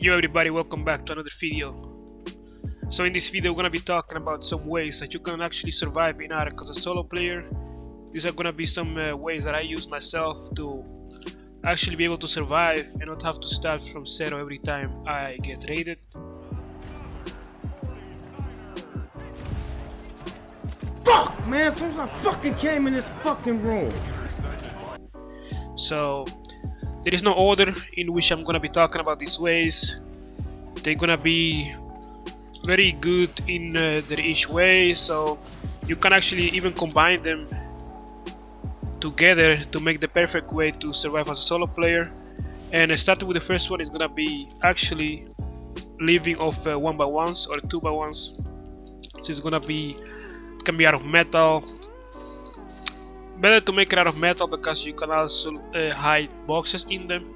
Yo everybody, welcome back to another video. So in this video we're gonna be talking about some ways that you can actually survive in Ark as a solo player. These are gonna be some ways that I use myself to actually be able to survive and not have to start from zero every time I get raided. Fuck, man, as soon as I fucking came in this fucking room. So there is no order in which I'm gonna be talking about these ways. They're gonna be very good in their each way, so you can actually even combine them together to make the perfect way to survive as a solo player. And starting with the first one is gonna be actually living off 1x1s or 2x1s. So it's gonna be, it can be out of metal. Better to make it out of metal because you can also hide boxes in them.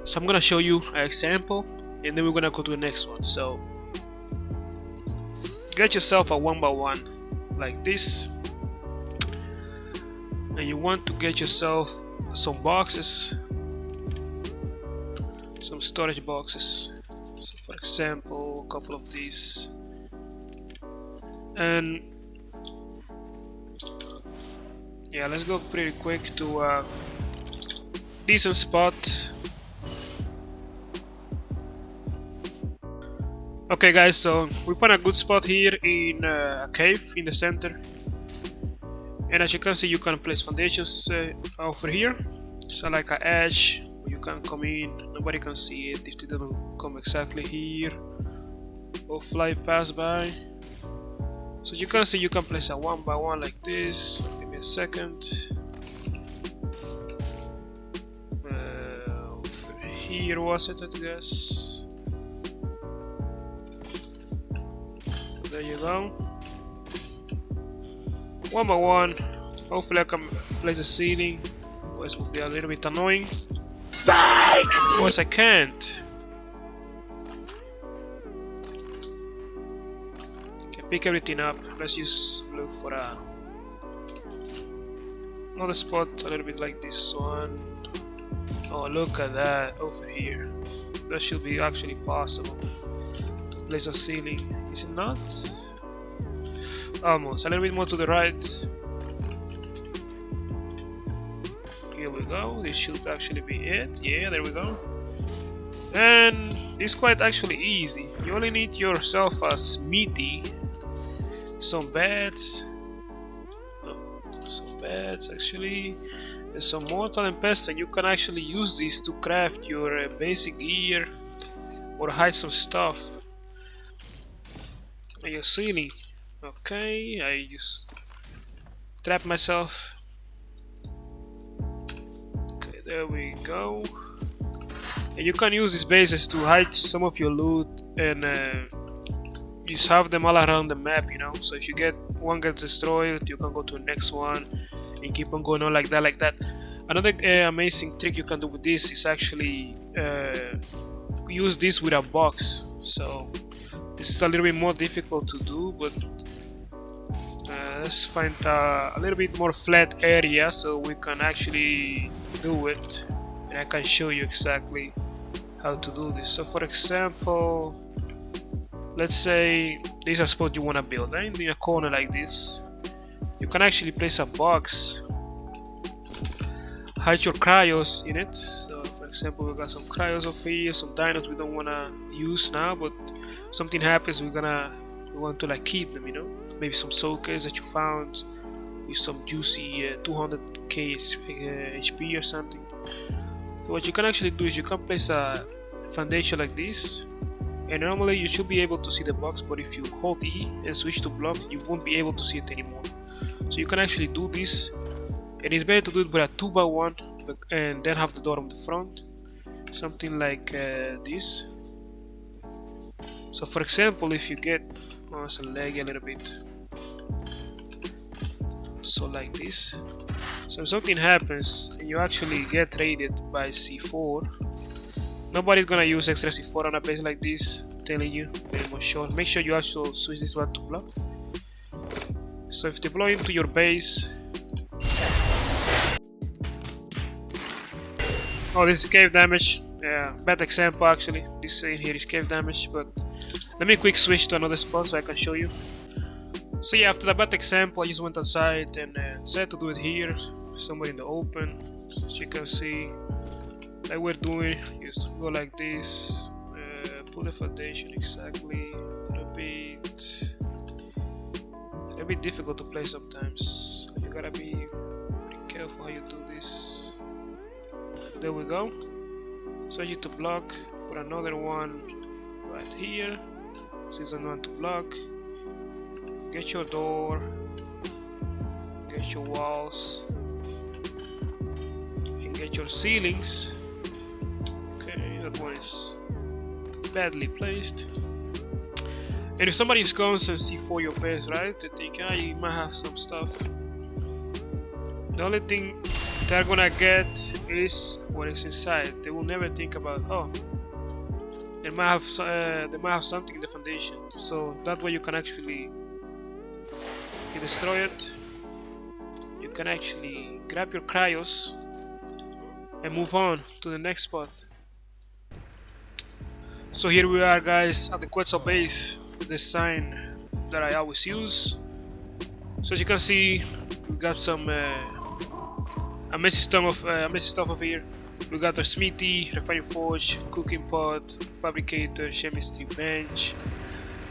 So I'm gonna show you an example and then we're gonna go to the next one. So get yourself a 1x1 like this, and you want to get yourself some boxes, some storage boxes. So for example, a couple of these, and yeah, let's go pretty quick to a decent spot. Okay guys, so we found a good spot here in a cave in the center, and as you can see you can place foundations over here, so like an edge you can come in, nobody can see it if they don't come exactly here or fly past by. So you can see you can place a 1x1 like this. Give me a second. Over here was it, I guess. There you go. 1x1. Hopefully I can place a ceiling. Otherwise it will be a little bit annoying. Otherwise I can't. Pick everything up. Let's just look for another spot a little bit like this one. Oh, look at that over here. That should be actually possible to place a ceiling, is it not? Almost. A little bit more to the right. Here we go. This should actually be it. Yeah, there we go. And it's quite actually easy. You only need yourself a smithy, some beds, actually, and some mortar and pestle, and you can actually use these to craft your basic gear or hide some stuff on your ceiling. Okay, I just trap myself. Okay, there we go. And you can use these bases to hide some of your loot and just have them all around the map, you know. So if you get one gets destroyed, you can go to the next one and keep on going on like that. Another amazing trick you can do with this is actually use this with a box. So this is a little bit more difficult to do, but let's find a little bit more flat area so we can actually do it, and I can show you exactly how to do this. So for example, let's say this is a spot you want to build, right? In a corner like this, you can actually place a box, hide your cryos in it. So for example, we got some cryos over here, some dinos we don't want to use now, but something happens, we want to like keep them, you know. Maybe some soakers that you found with some juicy 200k HP or something. So what you can actually do is you can place a foundation like this, and normally you should be able to see the box, but if you hold E and switch to block, you won't be able to see it anymore. So you can actually do this, and it's better to do it with a 2x1 and then have the door on the front, something like this. So for example, if you get, oh, it's a laggy a little bit, so like this. So if something happens and you actually get raided by C4, nobody's gonna use extra C4 on a base like this. I'm telling you, very much sure. Make sure you also switch this one to block. So if they blow into your base, oh, this is cave damage. Yeah, bad example actually. This saying here is cave damage, but let me quick switch to another spot so I can show you. So yeah, after the bad example, I just went outside and decided to do it here, somewhere in the open. As you can see, like we're doing, just go like this, pull the foundation exactly, a bit difficult to play sometimes. You gotta be pretty careful how you do this. There we go. Switch it to block, put another one right here. Season 1 to block. Get your door, get your walls, and get your ceilings. Okay, that one is badly placed. And if somebody comes and see for your base, right, they think, ah, you might have some stuff. The only thing they're gonna get is what is inside. They will never think about, oh, they might have something in the foundation. So that way you can actually, you destroy it, you can actually grab your cryos and move on to the next spot. So here we are, guys, at the Quetzal base with the sign that I always use. So as you can see, we got some amazing stuff over here. We got our smithy, refining forge, cooking pot, fabricator, chemistry bench,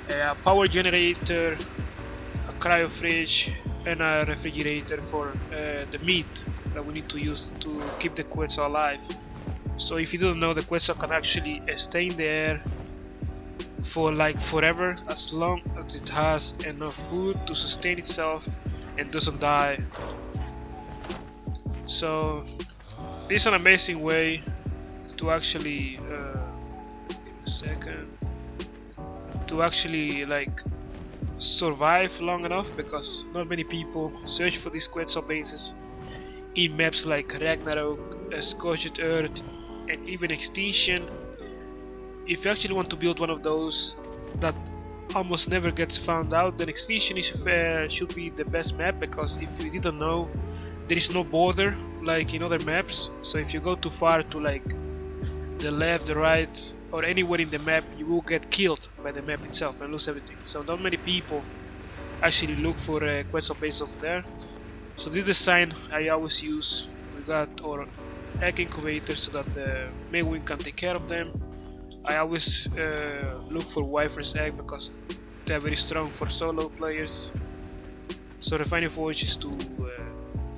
a power generator, a cryo fridge, and a refrigerator for the meat that we need to use to keep the Quetzal alive. So if you don't know, the Quetzal can actually stay in the air for like forever, as long as it has enough food to sustain itself and doesn't die. So this is an amazing way to actually give me a second, to actually like survive long enough, because not many people search for these Quetzal bases in maps like Ragnarok, Scorched Earth, and even Extinction. If you actually want to build one of those that almost never gets found out, then Extinction should be the best map, because if you didn't know, there is no border like in other maps. So if you go too far to like the left, the right, or anywhere in the map, you will get killed by the map itself and lose everything. So not many people actually look for a Quetzal base over there. So this is the sign I always use. We got our egg incubator so that the main wing can take care of them. I always look for Wyvern's egg because they're very strong for solo players. So refining forge is to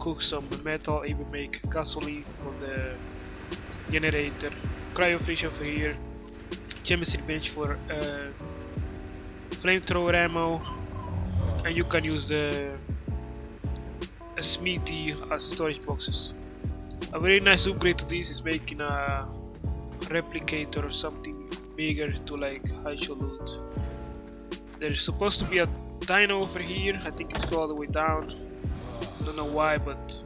cook some metal, even make gasoline for the generator. Cryo fridge over here. Chemistry bench for flamethrower ammo, and you can use the smithy as storage boxes. A very nice upgrade to this is making a replicator or something bigger to like hide your loot. There's supposed to be a dino over here. I think it's all the way down. Don't know why, but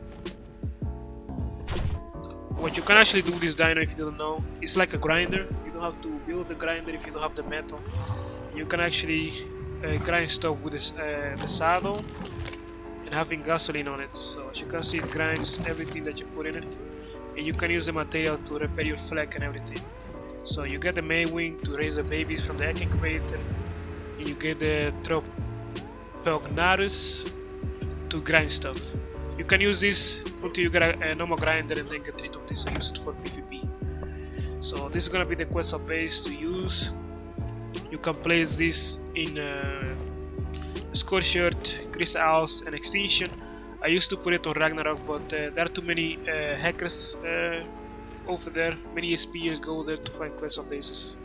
what you can actually do with this dino, if you don't know, it's like a grinder. You don't have to build the grinder if you don't have the metal. You can actually grind stuff with this, the saddle and having gasoline on it. So as you can see, it grinds everything that you put in it, and you can use the material to repair your flag and everything. So you get the main wing to raise the babies from the egg incubator, and you get the Tropognathus to grind stuff. You can use this until you get a normal grinder and then get rid of this and use it for PvP. So this is gonna be the Quetzal base to use. You can place this in Scorched Earth, Chris Owls, and Extinction. I used to put it on Ragnarok, but there are too many hackers over there. Many SPers go there to find Quetzal bases,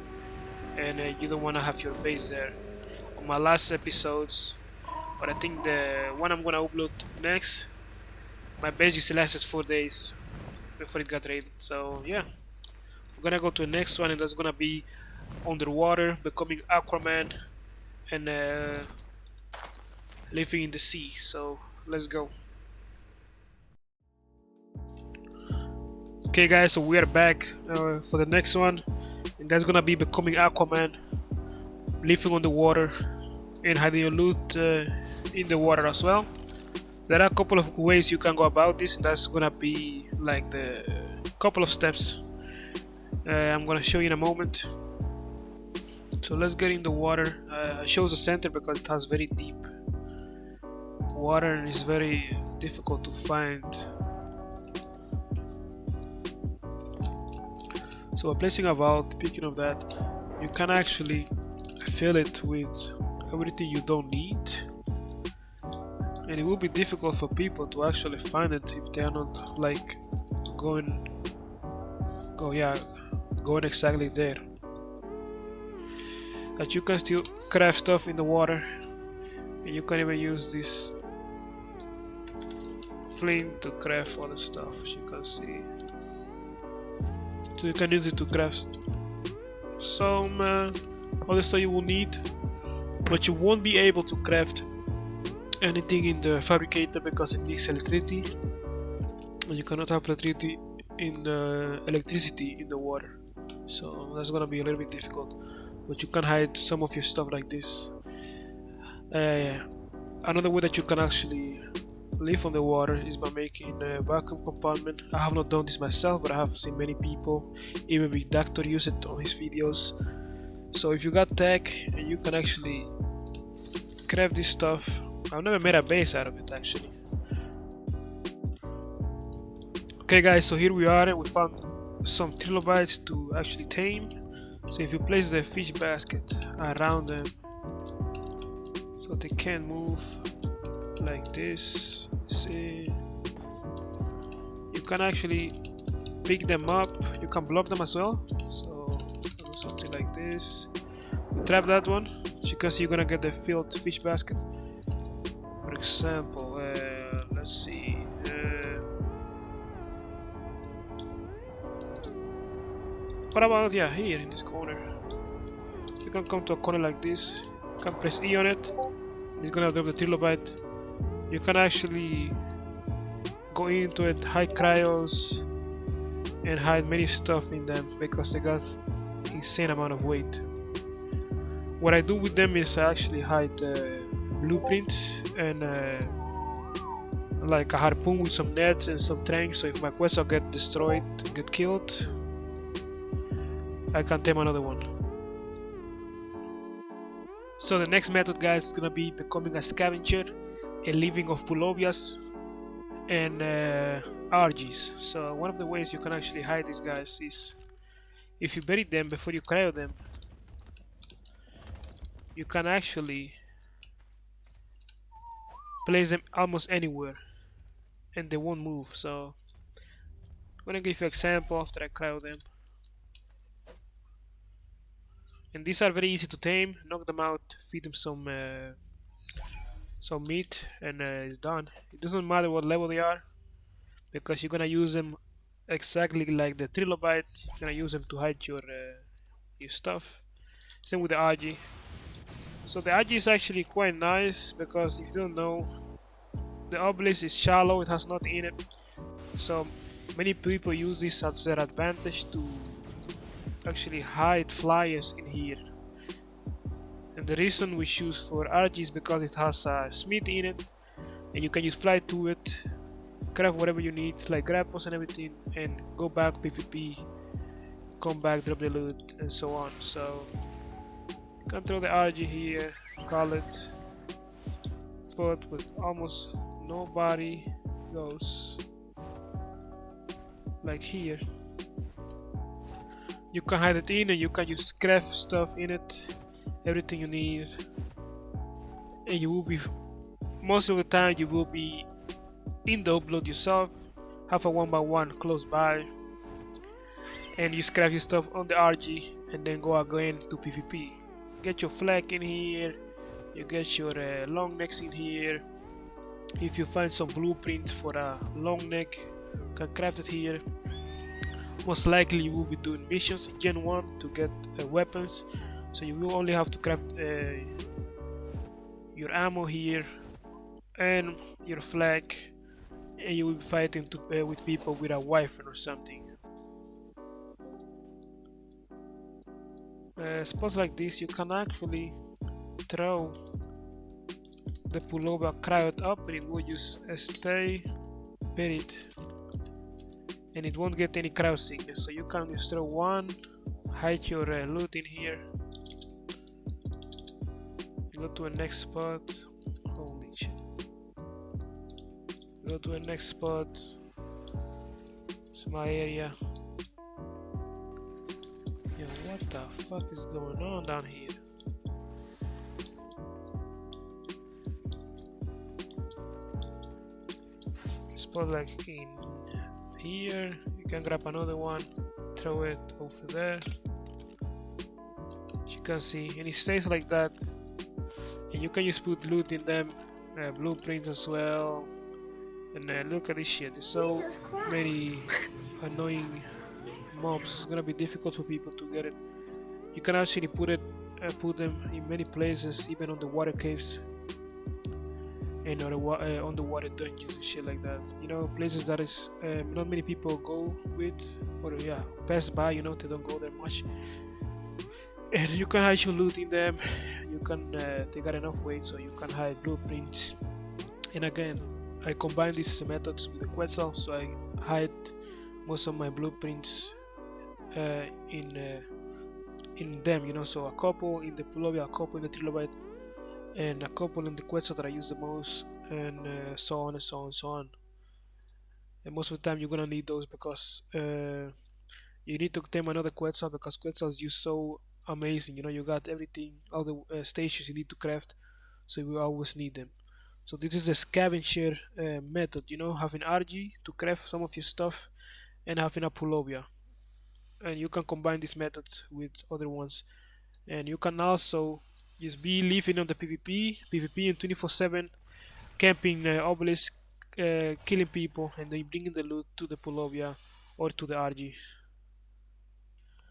and you don't want to have your base there. On my last episodes, but I think the one I'm gonna upload next, my base just lasted 4 days before it got raided. So yeah, we're gonna go to the next one, and that's gonna be underwater, becoming Aquaman, and living in the sea. So let's go. Okay guys, so we are back for the next one, and that's gonna be becoming Aquaman, living on the water and hiding your loot in the water as well. There are a couple of ways you can go about this, and that's gonna be like the couple of steps. I'm gonna show you in a moment. So let's get in the water. I chose the center because it has very deep water and it's very difficult to find. So by placing a valve, speaking of that, you can actually fill it with everything you don't need, and it will be difficult for people to actually find it if they are not like going exactly there. But you can still craft stuff in the water, and you can even use this flint to craft other stuff, as you can see. So you can use it to craft some other stuff you will need, but you won't be able to craft anything in the fabricator because it needs electricity, and you cannot have electricity in the water. So that's gonna be a little bit difficult, but you can hide some of your stuff like this. Another way that you can actually live on the water is by making a vacuum compartment. I have not done this myself, but I have seen many people, even Big Doctor, use it on his videos. So if you got tech and you can actually craft this stuff. I've never made a base out of it actually. Okay guys, so here we are, and we found some trilobites to actually tame. So if you place the fish basket around them so they can move like this, see, you can actually pick them up. You can block them as well, so something like this. You trap that one. As you can see, you're gonna get the filled fish basket. For example, let's see, what about here in this corner? You can come to a corner like this, you can press E on it, it's gonna drop the trilobite. You can actually go into it, hide cryos, and hide many stuff in them because they got insane amount of weight. What I do with them is I actually hide blueprints and like a harpoon with some nets and some tranks, so if my quest get destroyed, get killed, I can tame another one. So the next method, guys, is gonna be becoming a scavenger and living off pullovias and RGs. So one of the ways you can actually hide these guys is if you bury them before you cryo them, you can actually place them almost anywhere and they won't move. So I'm gonna give you an example after I cryo them. And these are very easy to tame. Knock them out, feed them some meat, and it's done. It doesn't matter what level they are because you're gonna use them exactly like the trilobite. You're gonna use them to hide your stuff. Same with the RG. So the RG is actually quite nice because if you don't know, the obelisk is shallow, it has nothing in it. So many people use this as their advantage to actually hide flyers in here. And the reason we choose for RG is because it has a smith in it, and you can just fly to it, craft whatever you need, like grapples and everything, and go back PvP, come back, drop the loot, and so on. So you can throw the RG here, call it, but with almost nobody goes, like here. You can hide it in and you can just craft stuff in it, everything you need, and you will be, most of the time you will be in the upload yourself, have a 1x1 close by, and you craft your stuff on the RG and then go again to PvP. Get your flag in here, you get your long necks in here. If you find some blueprints for a long neck, you can craft it here. Most likely you will be doing missions in Gen 1 to get weapons, so you will only have to craft your ammo here and your flag, and you will be fighting with people with a wyvern or something. Spots like this you can actually throw the pullover cryo up and it will just stay buried and it won't get any cryo sickness. So you can just throw one, hide your loot in here. You go to a next spot. Holy shit. Go to a next spot. It's my area. Yo, what the fuck is going on down here? Spot like in here. You can grab another one, throw it over there. As you can see, and it stays like that. And you can just put loot in them, blueprints as well. And look at this shit. There's so many annoying mobs. It's gonna be difficult for people to get it. You can actually put them in many places, even on the water caves and on the water dungeons and shit like that. You know, places that is not many people go with, or yeah, pass by. You know, they don't go there much. And you can hide your loot in them. You can they got enough weight, so you can hide blueprints. And again, I combine these methods with the Quetzal, so I hide most of my blueprints in them, you know. So a couple in the Pulovia, a couple in the Trilobite, and a couple in the Quetzal that I use the most, and so on and so on and so on. And most of the time you're gonna need those because you need to tame another Quetzal, because Quetzals use so amazing, you know. You got everything, all the stations you need to craft, so you will always need them. So this is a scavenger method, you know, having RG to craft some of your stuff and having a Pulovia. And you can combine this method with other ones. And you can also just be living on the PvP and 24/7 camping obelisk, killing people, and then bringing the loot to the Pulovia or to the RG.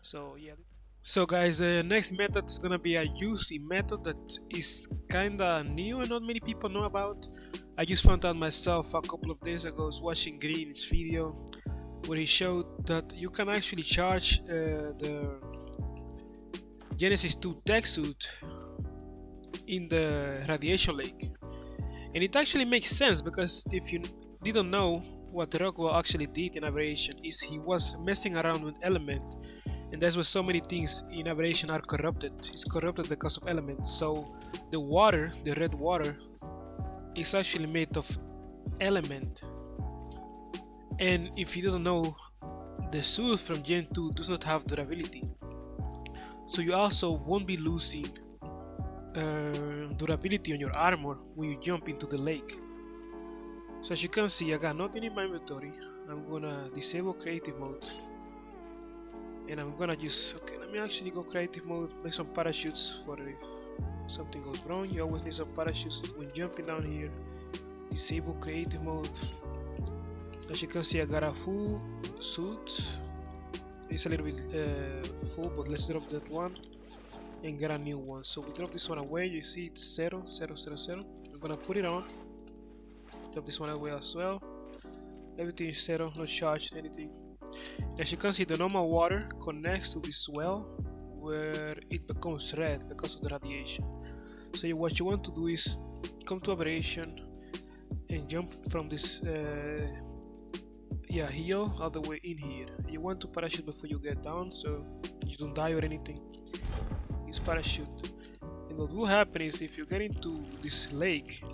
So yeah. So guys, next method is gonna be a UC method that is kinda new and not many people know about. I just found out myself a couple of days ago. I was watching Green's video where he showed that you can actually charge the Genesis 2 tech suit in the radiation lake. And it actually makes sense, because if you didn't know, what Rockwell actually did in Aberration is he was messing around with element. And that's why so many things in Aberration are corrupted. It's corrupted because of elements. So the water, the red water, is actually made of element. And if you don't know, the suit from Gen 2 does not have durability. So you also won't be losing durability on your armor when you jump into the lake. So as you can see, I got nothing in my inventory. I'm gonna disable creative mode. And I'm gonna just, okay, let me actually go creative mode, make some parachutes for if something goes wrong. You always need some parachutes when jumping down here. Disable creative mode. As you can see, I got a full suit. It's a little bit full, but let's drop that one and get a new one. So we drop this one away. You see it's 0, 0, 0, 0. I'm gonna put it on. Drop this one away as well. Everything is 0, not charged, anything. As you can see, the normal water connects to this well where it becomes red because of the radiation. So what you want to do is come to Aberration and jump from this hill all the way in here. You want to parachute before you get down, so you don't die or anything. Use parachute. And what will happen is, if you get into this lake,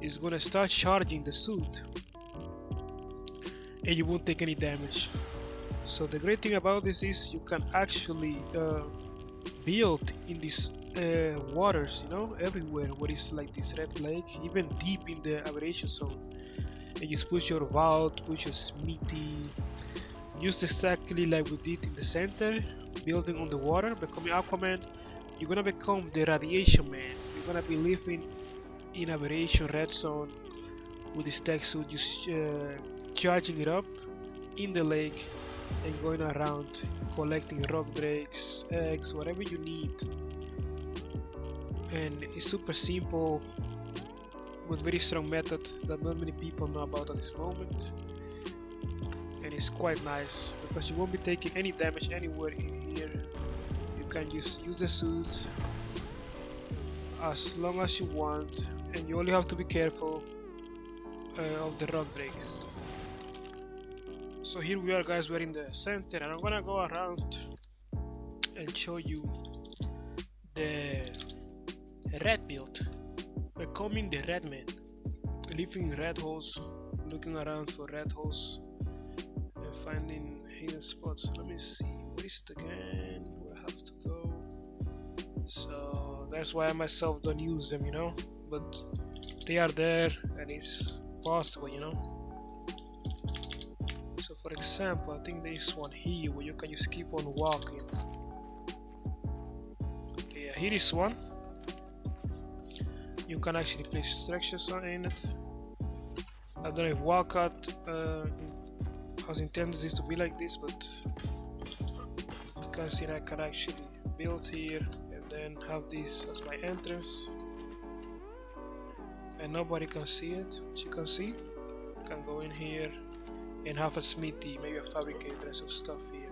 it's gonna start charging the suit and you won't take any damage. So the great thing about this is you can actually build in these waters, you know, everywhere where it's like this red lake, even deep in the Aberration zone. And just put your vault, put your smithy, just exactly like we did in the center, building on the water, becoming Aquaman. You're gonna become the Radiation Man. You're gonna be living in Aberration red zone with this tech suit, just charging it up in the lake and going around collecting rock drakes, eggs, whatever you need. And it's super simple with very strong method that not many people know about at this moment. And it's quite nice because you won't be taking any damage anywhere in here. You can just use the suit as long as you want, and you only have to be careful of the rock drakes. So here we are, guys. We're in the center, and I'm gonna go around and show you the red build. Becoming the red man, living in red holes, looking around for red holes and finding hidden spots. Let me see, what is it again? Where I have to go? So that's why I myself don't use them, you know, but they are there and it's possible, you know. So for example, I think there is one here where you can just keep on walking. Okay, yeah, here is one. You can actually place structures in it. I don't know if walkout has intended this to be like this, but you can see that I can actually build here and then have this as my entrance, and nobody can see it. As you can see, you can go in here and have a smithy, maybe a fabricator and some stuff here,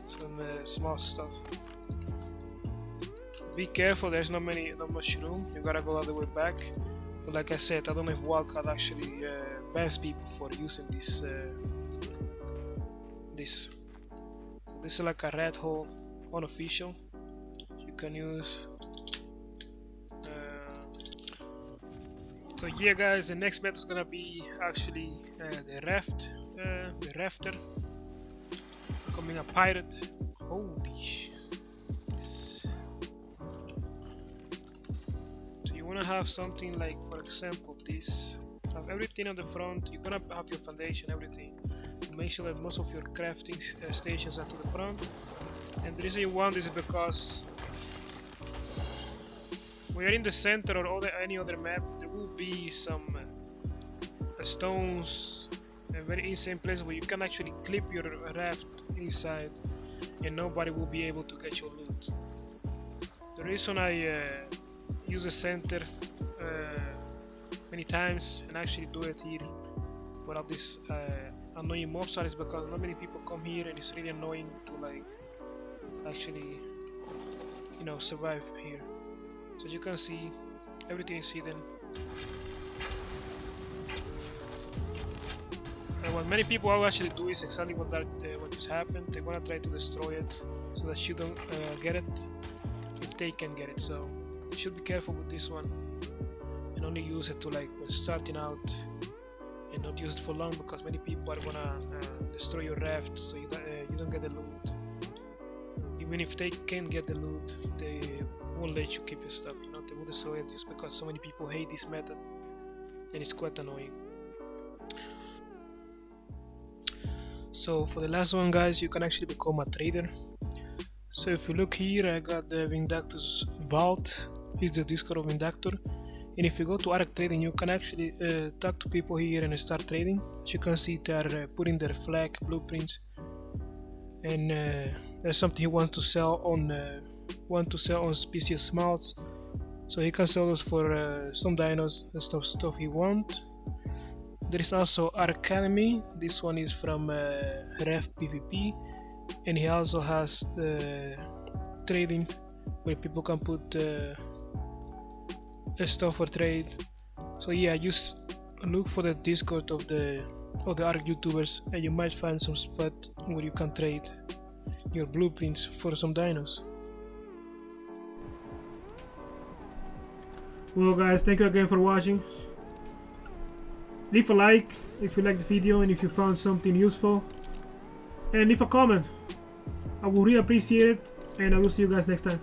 some small stuff. Be careful, there's not much room. You gotta go all the way back. But like I said, I don't know if Wildcat actually bans people for using this. This is like a red hole, unofficial. You can use. So yeah, guys, the next method is gonna be actually the rafter, becoming a pirate. Holy shit. Have something like, for example, this. Have everything on the front. You're gonna have your foundation, everything. Make sure that most of your crafting stations are to the front. And the reason you want this is because when you're in the center or any other map, there will be some stones and very insane places where you can actually clip your raft inside, and nobody will be able to get your loot. The reason I use the center many times and actually do it here without this annoying mob is because not many people come here, and it's really annoying to like actually, you know, survive here. So as you can see, everything is hidden, and what many people will actually do is exactly what just happened. They want to try to destroy it so that you don't get it if they can get it. So you should be careful with this one and only use it to like when starting out, and not use it for long because many people are gonna destroy your raft, so you don't get the loot. Even if they can get the loot, they won't let you keep your stuff, you know. They will destroy it just because so many people hate this method, and it's quite annoying. So for the last one, guys, you can actually become a trader. So if you look here, I got the Vindactor's Vault. It's the Discord of Vindactor. And if you go to Ark Trading, you can actually talk to people here and start trading. As you can see, they are putting their flag blueprints, and there's something he wants to sell on species mounts. So he can sell those for some dinos and stuff he wants. There is also Academy. This one is from Ref PvP, and he also has the trading where people can put stuff for trade. So yeah, just look for the Discord of the Ark YouTubers, and you might find some spot where you can trade your blueprints for some dinos. Well, guys, thank you again for watching. Leave a like if you liked the video and if you found something useful, and leave a comment. I will really appreciate it, and I will see you guys next time.